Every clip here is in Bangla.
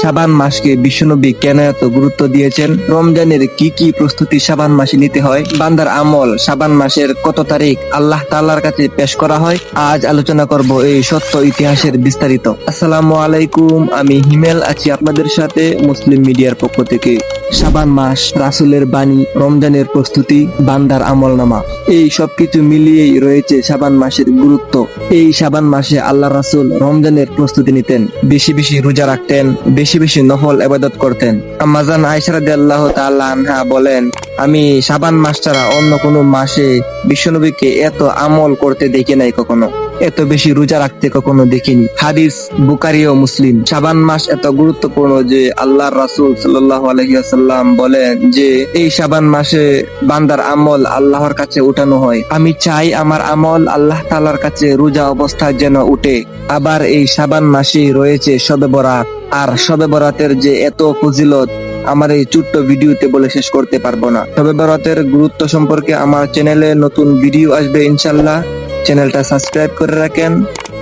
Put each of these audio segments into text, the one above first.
শাবান মাসকে বিশ্বনবী কেন এত গুরুত্ব দিয়েছেন, রমজানের কি কি প্রস্তুতি শাবান মাসে নিতে হয়, বান্দার আমল শাবান মাসের কত তারিখ আল্লাহ তাআলার কাছে পেশ করা হয়, আজ আলোচনা করব এই সত্য ইতিহাসের বিস্তারিত। আসসালামু আলাইকুম, আমি হিমেল আছি আপনাদের সাথে মুসলিম মিডিয়ার পক্ষ থেকে। শাবান মাস, রাসূলের বাণী, রমজানের প্রস্তুতি, বান্দার আমলনামা, এই সবকিছু মিলিয়েই রয়েছে শাবান মাসের গুরুত্ব। এই শাবান মাসে আল্লাহ রাসূল রমজানের প্রস্তুতি নিতেন, বেশি বেশি রোজা রাখতেন, বেশি বেশি নফল ইবাদত করতেন। আম্মা জান আয়েশা রাদিয়াল্লাহু তাআলা আনহা বলেন, আমি শাবান মাস ছাড়া অন্য কোনো মাসে বিশ্বনবীকে এত আমল করতে দেখি নাই কখনো, এত বেশি রোজা রাখতে কখনো দেখিনি। হাদিস বুখারী ও মুসলিম। শাবান মাস এত গুরুত্বপূর্ণ যে আল্লাহর রাসূল সাল্লাল্লাহু আলাইহি ওয়াসাল্লাম বলেন যে এই শাবান মাসে বান্দার আমল আল্লাহর কাছে উঠানো হয়। আমি চাই আমার আমল আল্লাহ তাআলার কাছে রোজা অবস্থায় যেন উঠে। আবার এই শাবান মাসে রয়েছে শবে বরাত, আর শবে বরাতের যে এত ফজিলত আমার এই ছোট্ট ভিডিওতে বলে শেষ করতে পারবো না। শবে বরাতের গুরুত্ব সম্পর্কে আমার চ্যানেলে নতুন ভিডিও আসবে ইনশাল্লাহ, চ্যানেলটা সাবস্ক্রাইব করে রাখেন,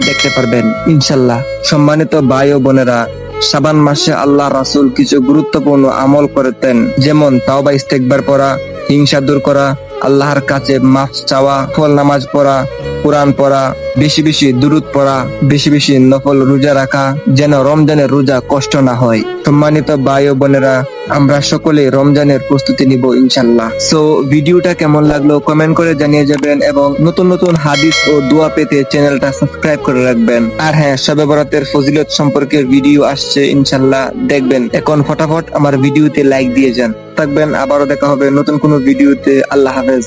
দেখতে পারবেন ইনশাল্লাহ। সম্মানিত ভাই ও বোনেরা, শাবান মাসে আল্লাহ রাসূল কিছু গুরুত্বপূর্ণ আমল করতেন, যেমন তাওবা ইস্তেগফার পড়া, হিংসা দূর করা, আল্লাহর কাছে মাফ চাওয়া, ফল নামাজ পড়া, কোরআন পড়া, বেশি বেশি দুরূদ পড়া, বেশি বেশি নফল রোজা রাখা, যেন রমজানের রোজা কষ্ট না হয়। সম্মানিত ভাই ও বোনেরা, আমরা সকলে রমজানের প্রস্তুতি নিব ইনশাল্লাহ। সো ভিডিওটা কেমন লাগলো কমেন্ট করে জানিয়ে যাবেন, এবং নতুন নতুন হাদিস ও দোয়া পেতে চ্যানেলটা সাবস্ক্রাইব করে রাখবেন। আর হ্যাঁ, শবে বরাতের ফজিলত সম্পর্কে ভিডিও আসছে ইনশাল্লাহ, দেখবেন। এখন ফটাফট আমার ভিডিওতে লাইক দিয়ে যান। থাকবেন, আবারও দেখা হবে নতুন কোনো ভিডিওতে। আল্লাহ হাফেজ।